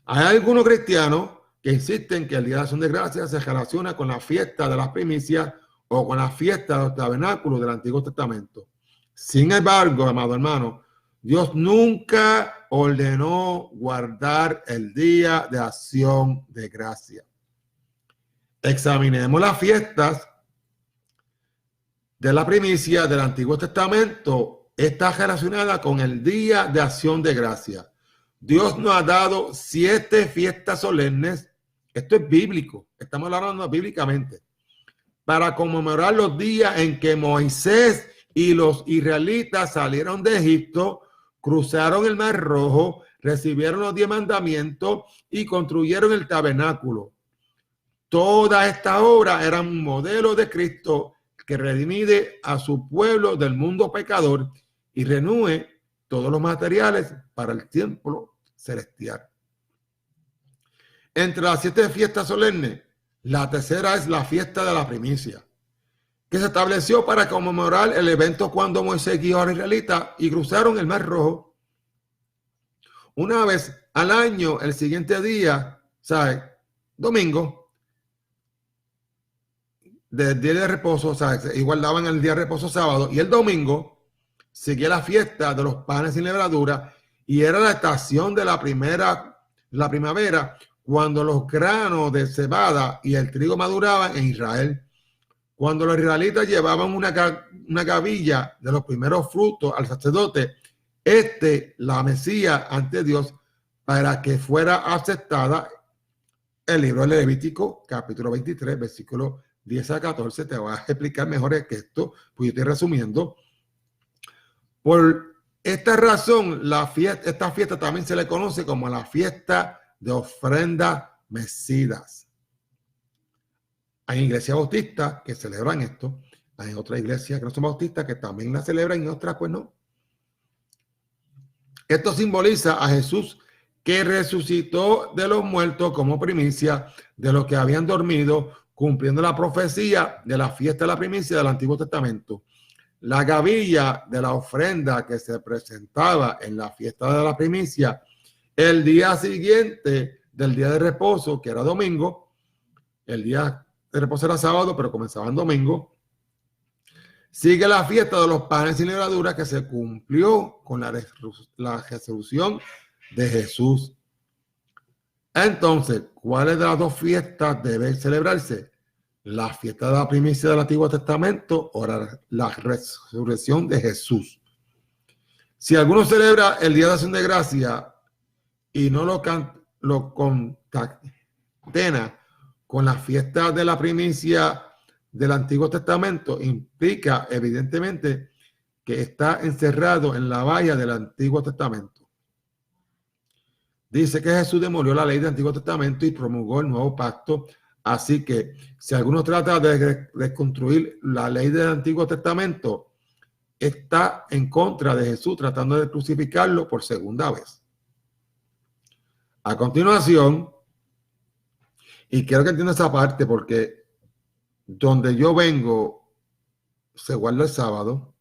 Hay algunos cristianos que insisten que el Día de Acción de Gracia se relaciona con la fiesta de las primicias o con la fiesta de los tabernáculos del Antiguo Testamento. Sin embargo, amado hermano, Dios nunca ordenó guardar el Día de Acción de Gracia. Examinemos las fiestas de la primicia del Antiguo Testamento. Está relacionada con el Día de Acción de Gracia. Dios nos ha dado 7 fiestas solemnes. Esto es bíblico. Estamos hablando bíblicamente. Para conmemorar los días en que Moisés y los israelitas salieron de Egipto, cruzaron el Mar Rojo, recibieron los 10 mandamientos y construyeron el tabernáculo. Todas estas obras eran un modelo de Cristo que redime a su pueblo del mundo pecador y reúne todos los materiales para el templo celestial. Entre las 7 fiestas solemnes, la tercera es la fiesta de la primicia, que se estableció para conmemorar el evento cuando Moisés guió a los israelitas y cruzaron el Mar Rojo. Una vez al año, el siguiente día, ¿sabes? Domingo, del día de reposo, ¿sabes? Igual daban el día de reposo sábado, y el domingo seguía la fiesta de los panes sin levadura, y era la estación de la primavera, cuando los granos de cebada y el trigo maduraban en Israel. Cuando los israelitas llevaban una gavilla de los primeros frutos al sacerdote, la mecía ante Dios para que fuera aceptada. El libro de Levítico, capítulo 23, versículo 10 a 14, te va a explicar mejor que esto, pues yo estoy resumiendo. Por esta razón, esta fiesta también se le conoce como la fiesta de ofrendas mecidas. Hay iglesias bautistas que celebran esto, hay otras iglesias que no son bautistas que también la celebran y otras pues no. Esto simboliza a Jesús que resucitó de los muertos como primicia de los que habían dormido, cumpliendo la profecía de la fiesta de la primicia del Antiguo Testamento. La gavilla de la ofrenda que se presentaba en la fiesta de la primicia el día siguiente del día de reposo, que era domingo. El día de reposo era sábado, pero comenzaba en domingo. Sigue la fiesta de los panes sin levadura, que se cumplió con la resurrección de Jesús. Entonces, ¿cuáles de las 2 fiestas deben celebrarse? La fiesta de la primicia del Antiguo Testamento o la resurrección de Jesús. Si alguno celebra el Día de Acción de Gracia y no lo concatena con la fiesta de la primicia del Antiguo Testamento, implica evidentemente que está encerrado en la valla del Antiguo Testamento. Dice que Jesús demolió la ley del Antiguo Testamento y promulgó el nuevo pacto. Así que si alguno trata de reconstruir la ley del Antiguo Testamento, está en contra de Jesús, tratando de crucificarlo por segunda vez. A continuación, y quiero que entiendan esa parte porque donde yo vengo se guarda el sábado.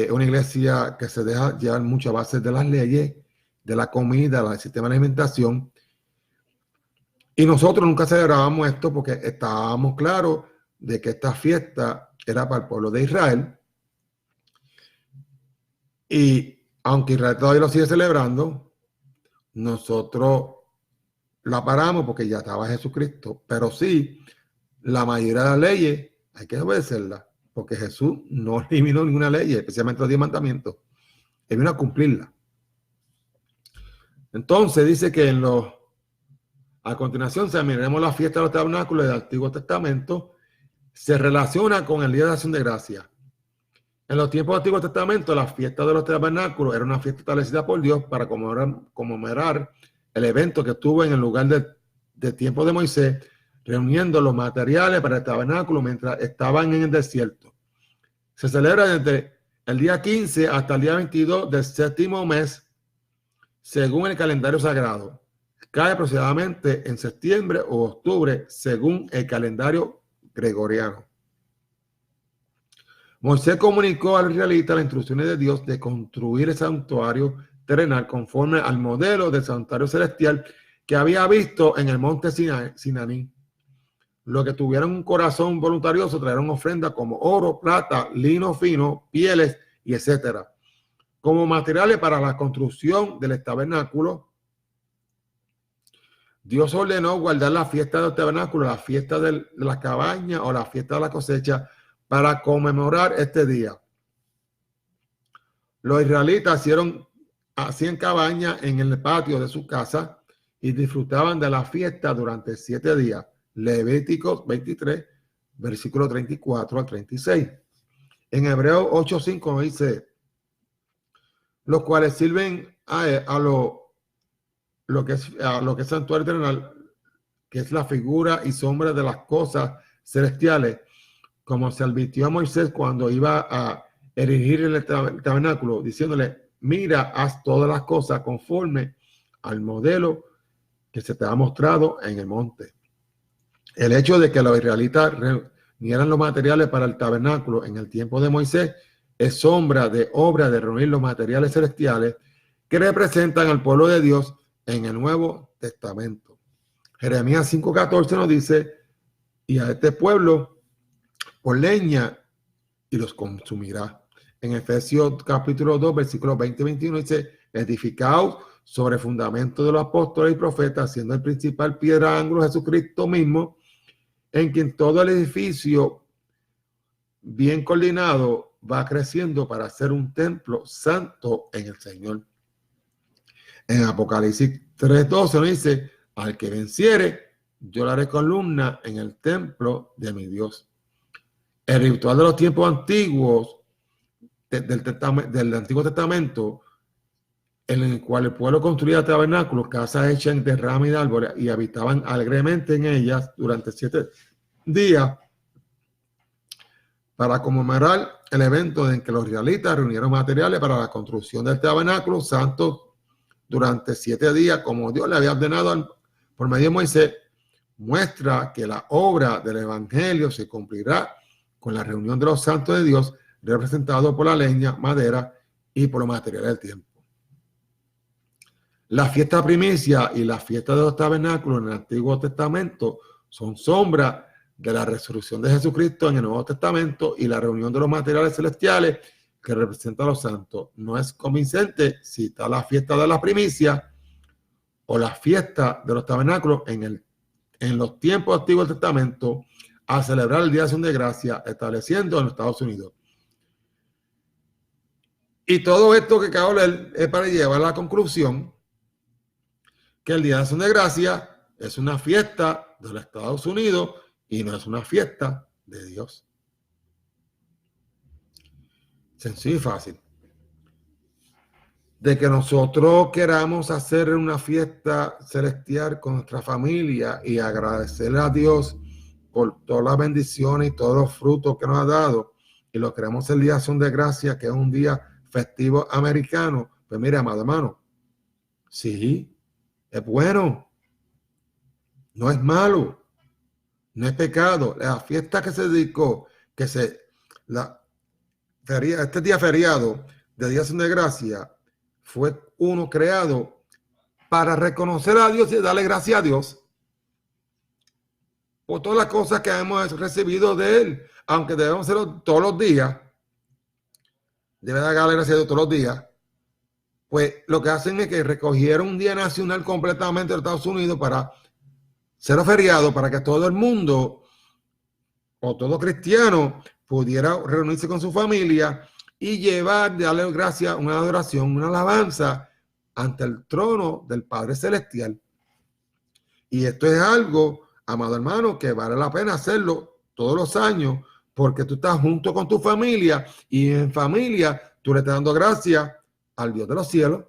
Una iglesia que se deja llevar muchas bases de las leyes, de la comida, del sistema de alimentación. Y nosotros nunca celebrábamos esto porque estábamos claros de que esta fiesta era para el pueblo de Israel. Y aunque Israel todavía lo sigue celebrando, nosotros la paramos porque ya estaba Jesucristo. Pero sí, la mayoría de las leyes hay que obedecerlas porque Jesús no eliminó ninguna ley, especialmente los 10 mandamientos. Él vino a cumplirla. Entonces dice que a continuación examinaremos la fiesta de los tabernáculos del Antiguo Testamento. Se relaciona con el Día de Acción de Gracia. En los tiempos del Antiguo Testamento, la fiesta de los tabernáculos era una fiesta establecida por Dios para conmemorar el evento que tuvo en el lugar de tiempo de Moisés, reuniendo los materiales para el tabernáculo mientras estaban en el desierto. Se celebra desde el día 15 hasta el día 22 del séptimo mes, según el calendario sagrado. Cae aproximadamente en septiembre o octubre, según el calendario gregoriano. Moisés comunicó a los israelitas las instrucciones de Dios de construir el santuario terrenal conforme al modelo del santuario celestial que había visto en el monte Sinaí. Los que tuvieron un corazón voluntarioso trajeron ofrendas como oro, plata, lino fino, pieles y etcétera, como materiales para la construcción del tabernáculo. Dios ordenó guardar la fiesta del tabernáculo, la fiesta de la cabaña o la fiesta de la cosecha para conmemorar este día. Los israelitas hacían cabaña en el patio de su casa y disfrutaban de la fiesta durante 7 días. Levíticos 23, versículo 34 al 36. En Hebreos 8:5 dice, los cuales sirven a lo que es santuario terrenal, que es la figura y sombra de las cosas celestiales, como se advirtió a Moisés cuando iba a erigir el tabernáculo, diciéndole, mira, haz todas las cosas conforme al modelo que se te ha mostrado en el monte. El hecho de que los israelitas reunieran los materiales para el tabernáculo en el tiempo de Moisés es sombra de obra de reunir los materiales celestiales que representan al pueblo de Dios en el Nuevo Testamento. Jeremías 5:14 nos dice, y a este pueblo por leña y los consumirá. En Efesios capítulo 2, versículos 20 y 21 dice, edificaos sobre fundamento de los apóstoles y profetas, siendo el principal piedra ángulo Jesucristo mismo, en quien todo el edificio bien coordinado va creciendo para ser un templo santo en el Señor. En Apocalipsis 3:12 nos dice, al que venciere, yo le haré columna en el templo de mi Dios. El ritual de los tiempos antiguos del Antiguo Testamento, en el cual el pueblo construía tabernáculos, casas hechas de ramas y de árboles, y habitaban alegremente en ellas durante 7 días, para conmemorar el evento en que los israelitas reunieron materiales para la construcción del tabernáculo santo durante 7 días, como Dios le había ordenado por medio de Moisés, muestra que la obra del evangelio se cumplirá con la reunión de los santos de Dios, representado por la leña, madera y por los materiales del tiempo. La fiesta primicia y la fiesta de los tabernáculos en el Antiguo Testamento son sombra de la resurrección de Jesucristo en el Nuevo Testamento y la reunión de los materiales celestiales que representa a los santos. No es convincente citar la fiesta de la primicia o la fiesta de los tabernáculos en los tiempos antiguos del Testamento a celebrar el Día de Acción de Gracia estableciendo en los Estados Unidos. Y todo esto que acabo de leer es para llevar a la conclusión que el Día de Acción de Gracia es una fiesta de los Estados Unidos y no es una fiesta de Dios. Sencillo y fácil. De que nosotros queramos hacer una fiesta celestial con nuestra familia y agradecerle a Dios por todas las bendiciones y todos los frutos que nos ha dado, y lo queremos el Día de Acción de Gracia, que es un día festivo americano, pues mire, amado hermano, sí, es bueno, no es malo, no es pecado. La fiesta que se dedicó, este día feriado de Día de Acción de Gracia, fue uno creado para reconocer a Dios y darle gracias a Dios por todas las cosas que hemos recibido de Él, aunque debemos hacerlo todos los días, debe darle gracias a Dios todos los días. Pues lo que hacen es que recogieron un día nacional completamente de Estados Unidos para ser feriado, para que todo el mundo o todo cristiano pudiera reunirse con su familia y darle gracias, una adoración, una alabanza ante el trono del Padre Celestial. Y esto es algo, amado hermano, que vale la pena hacerlo todos los años, porque tú estás junto con tu familia y en familia tú le estás dando gracias al Dios de los cielos.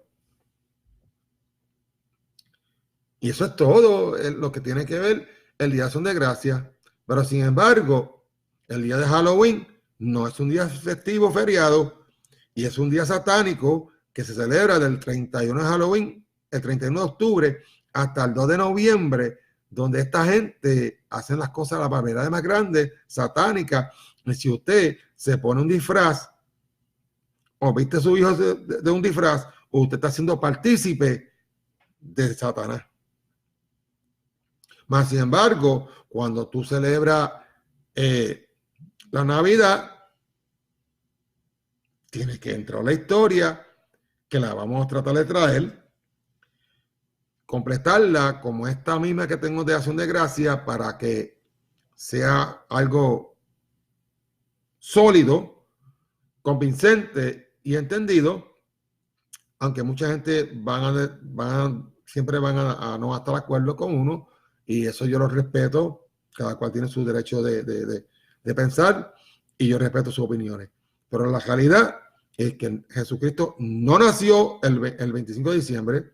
Y eso es todo lo que tiene que ver el Día de Acción de Gracias. Pero sin embargo, el día de Halloween no es un día festivo, feriado, y es un día satánico que se celebra del 31 de Halloween, el 31 de octubre, hasta el 2 de noviembre, donde esta gente hace las cosas, las barbaridades más grandes, satánicas. Y si usted se pone un disfraz o viste a su hijo de un disfraz, usted está siendo partícipe de Satanás. Más sin embargo, cuando tú celebras la Navidad, tienes que entrar a la historia, que la vamos a tratar de traer, completarla como esta misma que tengo de Acción de Gracias para que sea algo sólido, convincente y entendido, aunque mucha gente siempre van a no estar de acuerdo con uno, y eso yo lo respeto, cada cual tiene su derecho de pensar, y yo respeto sus opiniones. Pero la realidad es que Jesucristo no nació el 25 de diciembre,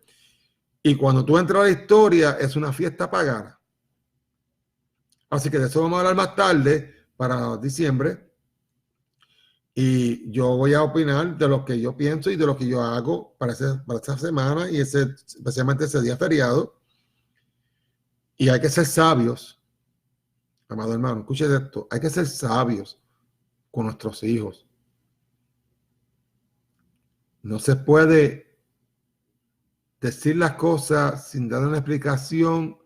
y cuando tú entras a la historia es una fiesta pagana. Así que de eso vamos a hablar más tarde, para diciembre, y yo voy a opinar de lo que yo pienso y de lo que yo hago para esta semana, y especialmente ese día feriado. Y hay que ser sabios, amado hermano, escuche esto, hay que ser sabios con nuestros hijos. No se puede decir las cosas sin dar una explicación,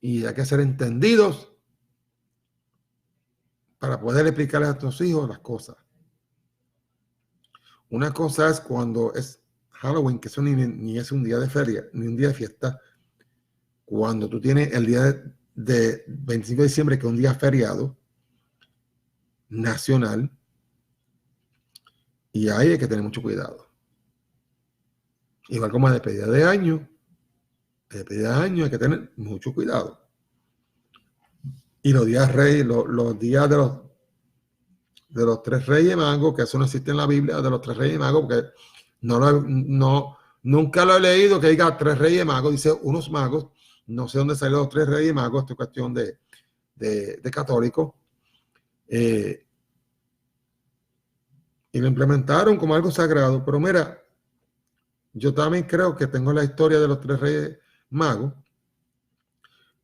y hay que ser entendidos para poder explicarle a nuestros hijos las cosas. Una cosa es cuando es Halloween, que eso ni es un día de feria, ni un día de fiesta. Cuando tú tienes el día de 25 de diciembre, que es un día feriado nacional, y ahí hay que tener mucho cuidado. Igual como la despedida de año, hay que tener mucho cuidado. Y los días reyes, los días de los tres reyes magos, que eso no existe en la Biblia, de los tres reyes magos, porque nunca lo he leído que diga tres reyes magos, dice unos magos. No sé dónde salieron los tres reyes magos, esto es cuestión de católicos. Y lo implementaron como algo sagrado. Pero mira, yo también creo que tengo la historia de los tres reyes magos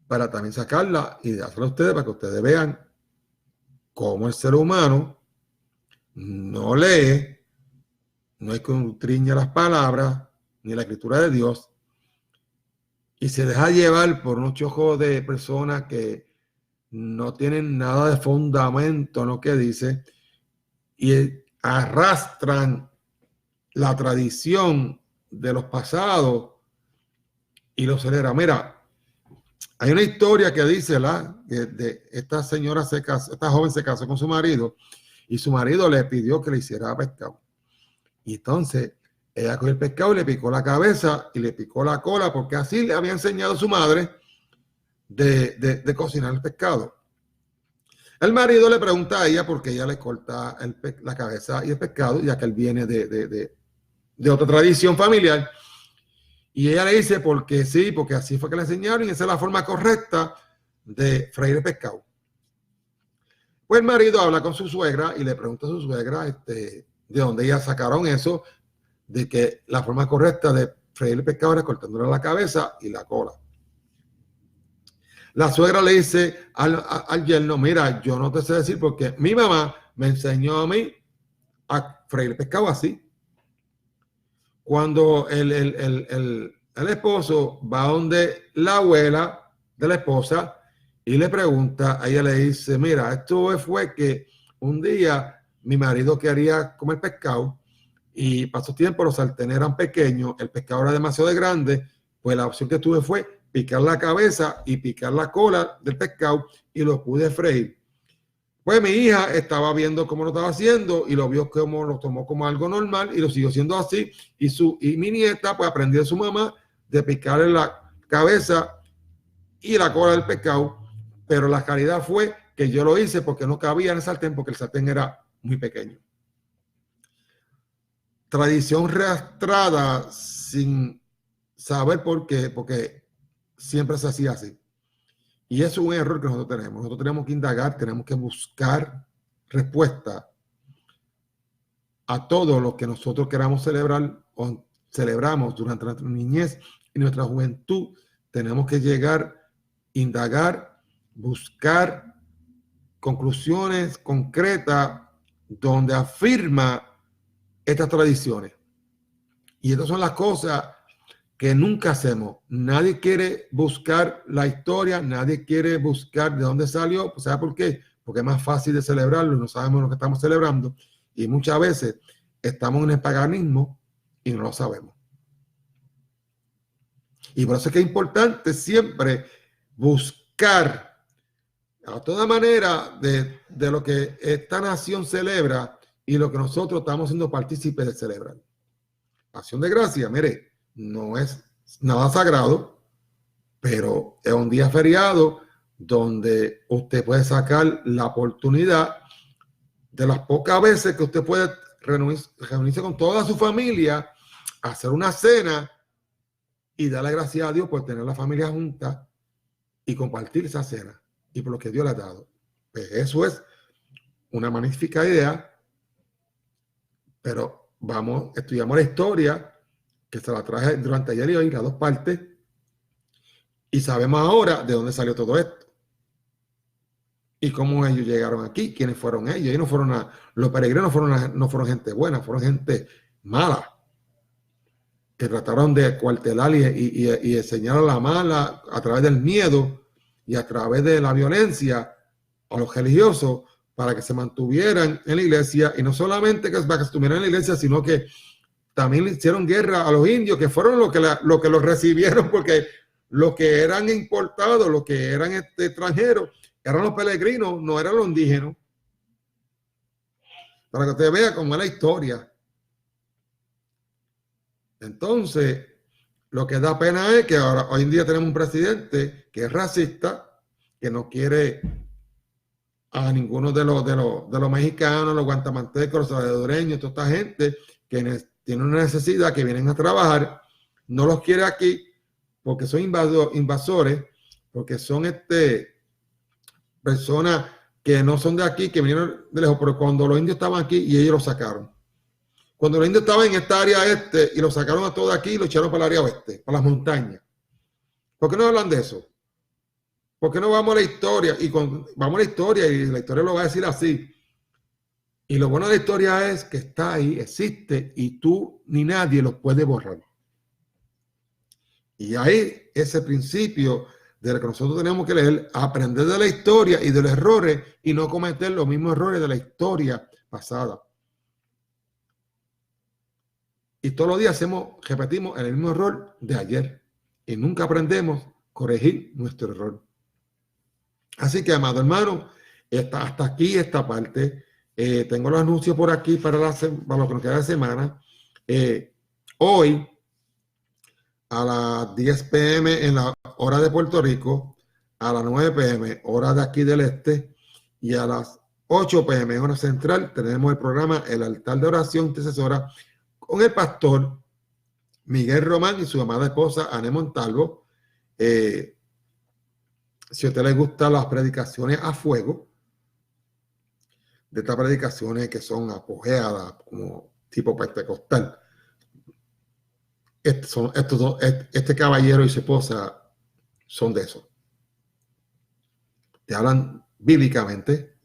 para también sacarla y dársela a ustedes para que ustedes vean cómo el ser humano no lee, no escudriña las palabras ni la escritura de Dios, y se deja llevar por unos chojos de personas que no tienen nada de fundamento en lo que dice, y arrastran la tradición de los pasados y lo celebran. Mira, hay una historia que dice de esta señora esta joven se casó con su marido, y su marido le pidió que le hiciera pescado. Y entonces ella cogió el pescado y le picó la cabeza y le picó la cola, porque así le había enseñado su madre de cocinar el pescado. El marido le pregunta a ella por qué ella le corta la cabeza y el pescado, ya que él viene de otra tradición familiar. Y ella le dice, porque sí, porque así fue que le enseñaron, y esa es la forma correcta de freír el pescado. Pues el marido habla con su suegra y le pregunta a su suegra de dónde ellas sacaron eso, de que la forma correcta de freír el pescado era cortándole la cabeza y la cola. La suegra le dice al yerno, mira, yo no te sé decir porque mi mamá me enseñó a mí a freír el pescado así. Cuando el esposo va donde la abuela de la esposa y le pregunta, a ella le dice, mira, esto fue que un día mi marido quería comer pescado, y pasó tiempo, los sartenes eran pequeños, el pescado era demasiado grande, pues la opción que tuve fue picar la cabeza y picar la cola del pescado, y lo pude freír. Pues mi hija estaba viendo cómo lo estaba haciendo y lo vio como lo tomó como algo normal y lo siguió haciendo así, y mi nieta pues aprendió de su mamá de picarle la cabeza y la cola del pescado, pero la calidad fue que yo lo hice porque no cabía en el sartén, porque el sartén era muy pequeño. Tradición arrastrada sin saber por qué, porque siempre se hacía así. Y eso es un error que nosotros tenemos. Nosotros tenemos que indagar, tenemos que buscar respuesta a todo lo que nosotros queramos celebrar o celebramos durante nuestra niñez y nuestra juventud. Tenemos que llegar, indagar, buscar conclusiones concretas donde afirma estas tradiciones. Y estas son las cosas que nunca hacemos. Nadie quiere buscar la historia, nadie quiere buscar de dónde salió. ¿Sabe por qué? Porque es más fácil de celebrarlo, no sabemos lo que estamos celebrando. Y muchas veces estamos en el paganismo y no lo sabemos. Y por eso es que es importante siempre buscar a toda manera de lo que esta nación celebra y lo que nosotros estamos siendo partícipes de celebrar. Acción de gracia, mire, no es nada sagrado, pero es un día feriado donde usted puede sacar la oportunidad de las pocas veces que usted puede reunirse con toda su familia, hacer una cena y darle gracias a Dios por tener la familia junta y compartir esa cena y por lo que Dios le ha dado. Pues eso es una magnífica idea, pero estudiamos la historia que se la traje durante ayer y hoy, las dos partes, y sabemos ahora de dónde salió todo esto y cómo ellos llegaron aquí, quiénes fueron ellos. Y no fueron los peregrinos no fueron gente buena, fueron gente mala que trataron de cuartelar y enseñar a la mala a través del miedo y a través de la violencia a los religiosos para que se mantuvieran en la iglesia, y no solamente para que se estuvieran en la iglesia, sino que también le hicieron guerra a los indios, que fueron los que los recibieron, porque los que eran importados, los que eran extranjeros, eran los peregrinos, no eran los indígenas. Para que usted vea cómo es la historia. Entonces, lo que da pena es que ahora, hoy en día tenemos un presidente que es racista, que no quiere a ninguno de los mexicanos, los guatemaltecos, los salvadoreños, toda esta gente que tienen una necesidad, que vienen a trabajar, no los quiere aquí porque son invasores, porque son personas que no son de aquí, que vinieron de lejos, pero cuando los indios estaban aquí y ellos los sacaron. Cuando los indios estaban en esta área y los sacaron a todos aquí y los echaron para el área oeste, para las montañas. ¿Por qué no hablan de eso? ¿Por qué no vamos a la historia? Vamos a la historia y la historia lo va a decir así. Y lo bueno de la historia es que está ahí, existe, y tú ni nadie lo puede borrar. Y ahí ese principio de lo que nosotros tenemos que leer, aprender de la historia y de los errores y no cometer los mismos errores de la historia pasada. Y todos los días repetimos el mismo error de ayer y nunca aprendemos a corregir nuestro error. Así que, amado hermano, hasta aquí esta parte. Tengo los anuncios por aquí para lo que nos queda de semana. Hoy, a las 10 p.m. en la hora de Puerto Rico, a las 9 p.m. hora de aquí del este, y a las 8 p.m. hora central, tenemos el programa El Altar de Oración Intercesora con el pastor Miguel Román y su amada esposa Ané Montalvo. Si a usted le gustan las predicaciones a fuego, de estas predicaciones que son apogeadas como tipo pentecostal, este caballero y su esposa son de eso. Te hablan bíblicamente,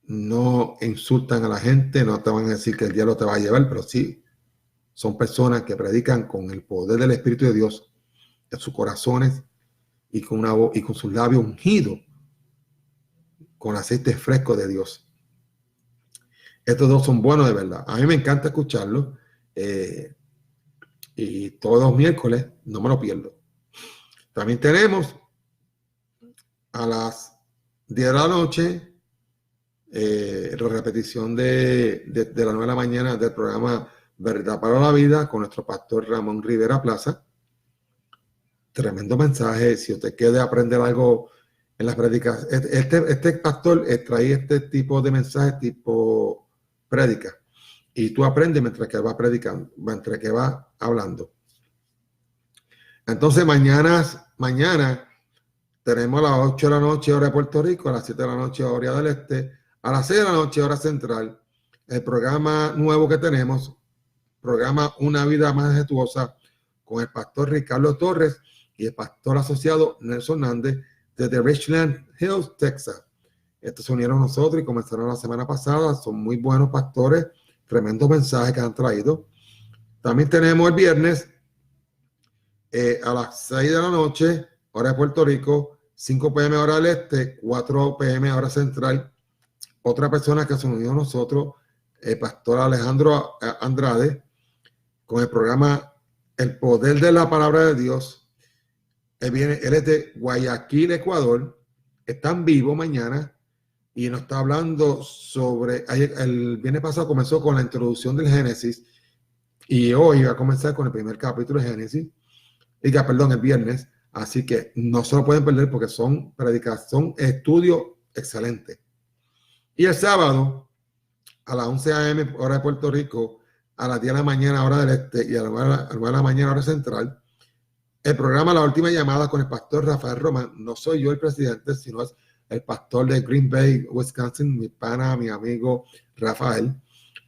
no insultan a la gente, no te van a decir que el diablo te va a llevar, pero sí son personas que predican con el poder del Espíritu de Dios en sus corazones y con una voz y con sus labios ungidos con aceite fresco de Dios. Estos dos son buenos de verdad. A mí me encanta escucharlos y todos los miércoles no me lo pierdo. También tenemos a las 10 de la noche la repetición de las 9 de la mañana del programa Verdad para la Vida con nuestro pastor Ramón Rivera Plaza. Tremendo mensaje. Si usted quiere aprender algo en las predicaciones, este pastor trae este tipo de mensajes tipo prédica, y tú aprendes mientras que vas predicando, mientras que vas hablando. Entonces mañana mañana tenemos a las 8 de la noche hora de Puerto Rico, a las 7 de la noche hora del Este, a las 6 de la noche hora central, el programa nuevo que tenemos, programa Una Vida Majestuosa, con el pastor Ricardo Torres y el pastor asociado Nelson Hernández desde Richland Hills, Texas. Estos se unieron a nosotros y comenzaron la semana pasada. Son muy buenos pastores, tremendos mensajes que han traído. También tenemos el viernes a las 6 de la noche, hora de Puerto Rico, 5 p.m. hora del Este, 4 p.m. hora central. Otra persona que se unió a nosotros, el pastor Alejandro Andrade, con el programa El Poder de la Palabra de Dios. Él es de Guayaquil, Ecuador. Está en vivo mañana y nos está hablando sobre, el viernes pasado comenzó con la introducción del Génesis y hoy va a comenzar con el primer capítulo de Génesis, el viernes, así que no se lo pueden perder porque son predicación, estudio excelente. Y el sábado a las 11 a.m. hora de Puerto Rico, a las 10 de la mañana hora del Este y a las 9 de la mañana hora central, el programa La Última Llamada con el pastor Rafael Román. No soy yo el presidente, sino es el pastor de Green Bay, Wisconsin, mi pana, mi amigo Rafael,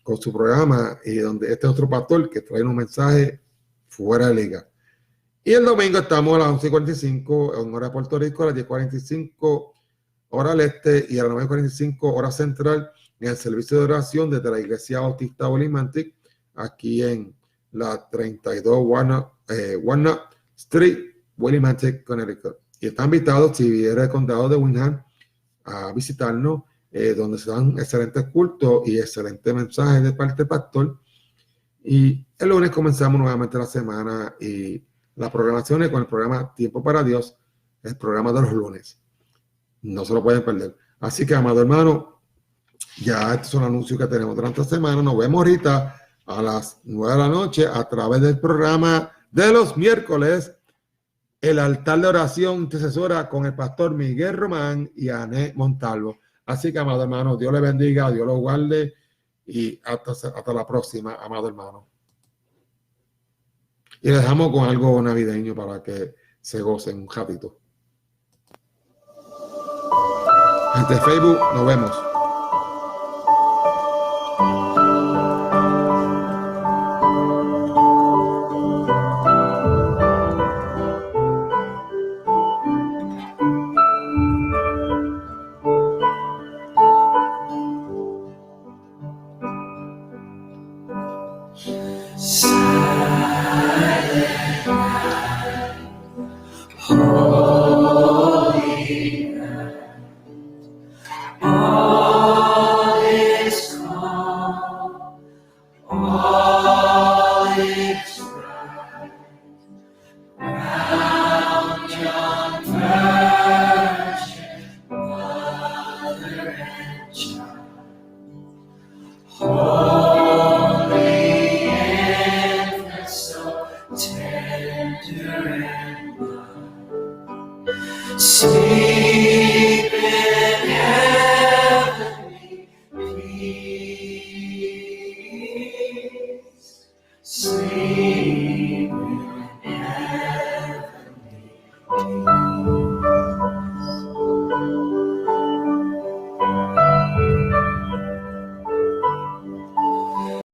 con su programa, y donde este otro pastor que trae un mensaje fuera de liga. Y el domingo estamos a las 11:45 en hora de Puerto Rico, a las 10:45 hora del Este y a las 9:45 hora central en el servicio de oración desde la Iglesia Bautista Willimantic, aquí en la 32 Walnut Street, Willimantic, Connecticut. Y están invitados, si viene el condado de Windham, a visitarnos, donde se dan excelentes cultos y excelentes mensajes de parte del pastor. Y el lunes comenzamos nuevamente la semana y la programación es con el programa Tiempo para Dios, el programa de los lunes. No se lo pueden perder. Así que, amado hermano, ya estos son anuncios que tenemos durante la semana. Nos vemos ahorita a las 9 de la noche a través del programa de los miércoles, el altar de oración intercesora con el pastor Miguel Román y Ané Montalvo. Así que, amado hermano, Dios le bendiga, Dios lo guarde y hasta la próxima, amado hermano. Y les dejamos con algo navideño para que se gocen un ratito. Gente de Facebook, nos vemos. Child.